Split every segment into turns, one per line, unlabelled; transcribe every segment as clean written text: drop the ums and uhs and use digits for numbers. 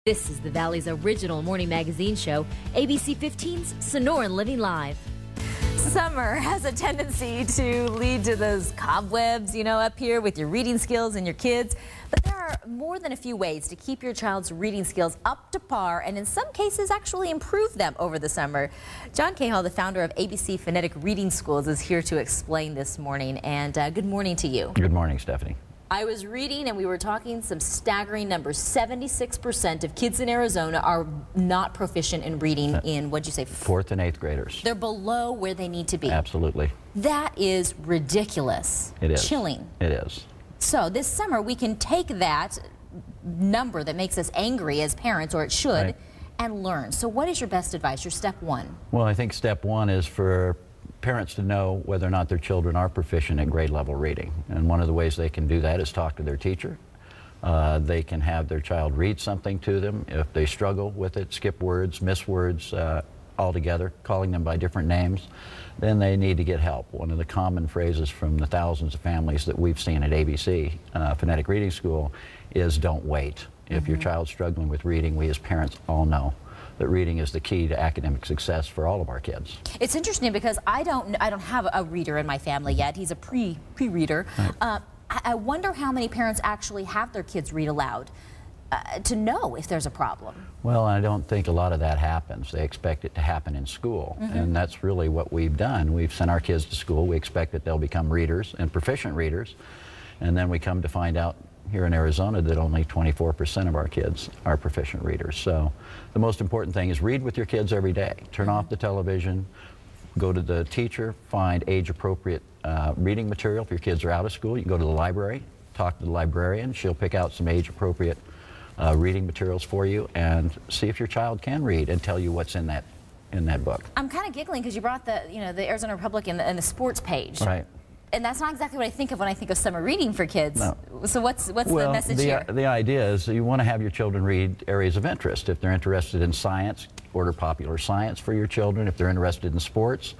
This is the Valley's original morning magazine show, ABC 15's Sonoran Living Live.
Summer has a tendency to lead to those cobwebs, up here with your reading skills and your kids. But there are more than a few ways to keep your child's reading skills up to par and in some cases actually improve them over the summer. John Cahill, the founder of ABC Phonetic Reading Schools, is here to explain this morning. And good morning to you.
Good morning, Stephanie.
I was reading and we were talking some staggering numbers. 76% of kids in Arizona are not proficient in reading in, what'd you say?
4th and 8th graders.
They're below where they need to be.
Absolutely.
That is ridiculous.
It is.
Chilling.
It is.
So this summer we can take that number that makes us angry as parents, or it should,
right,
and learn. So what is your best advice, your step one?
Well, I think step one is for parents to know whether or not their children are proficient at grade level reading. And one of the ways they can do that is talk to their teacher. They can have their child read something to them. If they struggle with it, skip words, miss words altogether, calling them by different names, then they need to get help. One of the common phrases from the thousands of families that we've seen at ABC Phonetic Reading School is don't wait. If your child's struggling with reading, we as parents all know that reading is the key to academic success for all of our kids.
It's interesting because I don't have a reader in my family yet. He's a pre-reader. Right. I wonder how many parents actually have their kids read aloud to know if there's a problem.
Well, I don't think a lot of that happens. They expect it to happen in school, and that's really what we've done. We've sent our kids to school. We expect that they'll become readers and proficient readers, and then we come to find out here in Arizona that only 24% of our kids are proficient readers. So the most important thing is read with your kids every day. Turn off the television, go to the teacher, find age-appropriate reading material. If your kids are out of school, you can go to the library, talk to the librarian. She'll pick out some age-appropriate reading materials for you and see if your child can read and tell you what's in that book.
I'm kind of giggling because you brought the Arizona Republican and the sports page.
Right.
And that's not exactly what I think of when I think of summer reading for kids. No. So what's the message here?
The idea is you want to have your children read areas of interest. If they're interested in science, order popular science for your children. If they're interested in sports,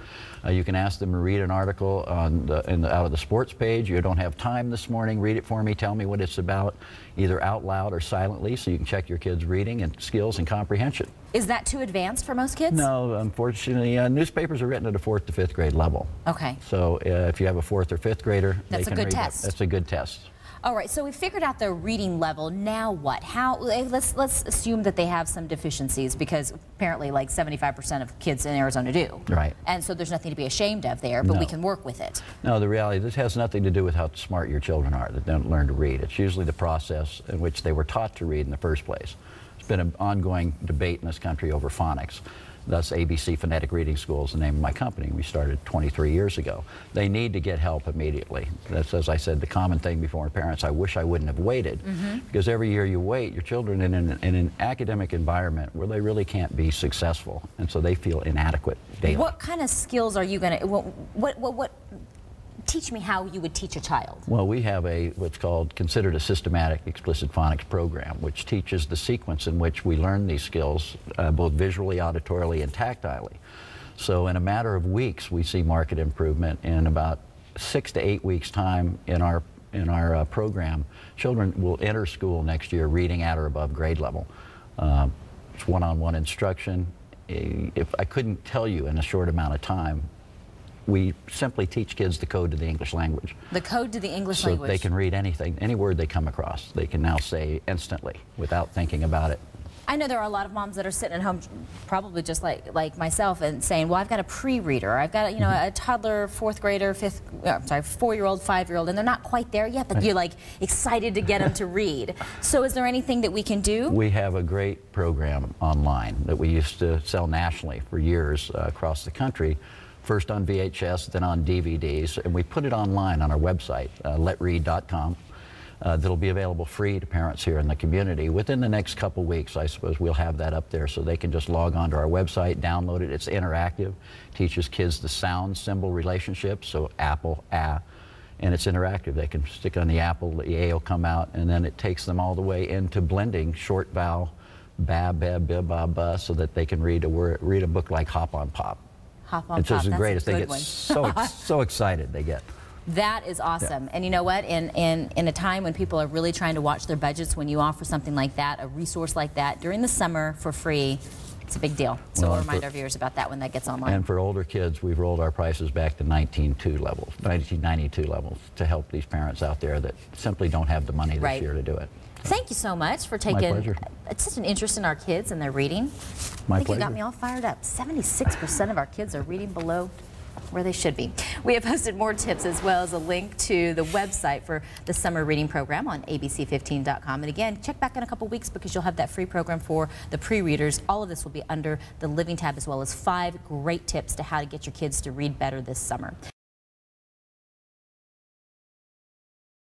you can ask them to read an article on out of the sports page. You don't have time this morning, read it for me, tell me what it's about, either out loud or silently, so you can check your kids' reading and skills and comprehension.
Is that too advanced for most kids?
No, unfortunately, newspapers are written at a 4th to 5th grade level.
Okay.
So if you have a 4th or 5th grader,
that's
they can
a good
read
test.
That's a good test.
All right, so we figured out their reading level. Now what? Let's assume that they have some deficiencies, because apparently like 75% of kids in Arizona do.
Right.
And so there's nothing to be ashamed of there, but we can work with it.
No, the reality, this has nothing to do with how smart your children are that don't learn to read. It's usually the process in which they were taught to read in the first place. It's been an ongoing debate in this country over phonics. Thus, ABC Phonetic Reading School is the name of my company. We started 23 years ago. They need to get help immediately. That's, as I said, the common thing before parents. I wish I wouldn't have waited, because every year you wait, your children in an academic environment where they really can't be successful, and so they feel inadequate daily.
What kind of skills are you going to, teach me how you would teach a child?
Well, we have what's considered a systematic explicit phonics program, which teaches the sequence in which we learn these skills, both visually, auditorily, and tactilely. So in a matter of weeks, we see marked improvement. In about 6 to 8 weeks' time in our program, children will enter school next year reading at or above grade level. It's one-on-one instruction. If I couldn't tell you in a short amount of time, we simply teach kids the code to the English language. The code to the English language. So they can read anything, any word they come across, they can now say instantly without thinking about it.
I know there are a lot of moms that are sitting at home, probably just like myself, and saying, well, I've got a pre-reader, I've got a toddler, 4th grader, 4-year-old, 5-year-old, and they're not quite there yet, but you're like excited to get them to read. So is there anything that we can do?
We have a great program online that we used to sell nationally for years across the country. First on VHS, then on DVDs, and we put it online on our website, letread.com. That'll be available free to parents here in the community. Within the next couple weeks, I suppose, we'll have that up there so they can just log on to our website, download it. It's interactive, teaches kids the sound symbol relationship, so apple, and it's interactive. They can stick on the apple, the A will come out, and then it takes them all the way into blending short vowel, ba, beb, bib, ba, ba, so that they can read a book like Hop on Pop.
Hop on
It's
Pop,
just the
that's
greatest.
a
They
good
get
one.
so excited they get.
That is awesome. And you know what? In a time when people are really trying to watch their budgets, when you offer something like that, a resource like that, during the summer for free, it's a big deal. So we'll remind our viewers about that when that gets online.
And for older kids, we've rolled our prices back to 1992 levels to help these parents out there that simply don't have the money this year to do it.
Thank you so much for taking such an interest in our kids and their reading.
My
I think
pleasure.
you got me all fired up. 76% of our kids are reading below where they should be. We have posted more tips as well as a link to the website for the summer reading program on abc15.com. And again, check back in a couple weeks because you'll have that free program for the pre-readers. All of this will be under the Living tab, as well as 5 great tips to how to get your kids to read better this summer.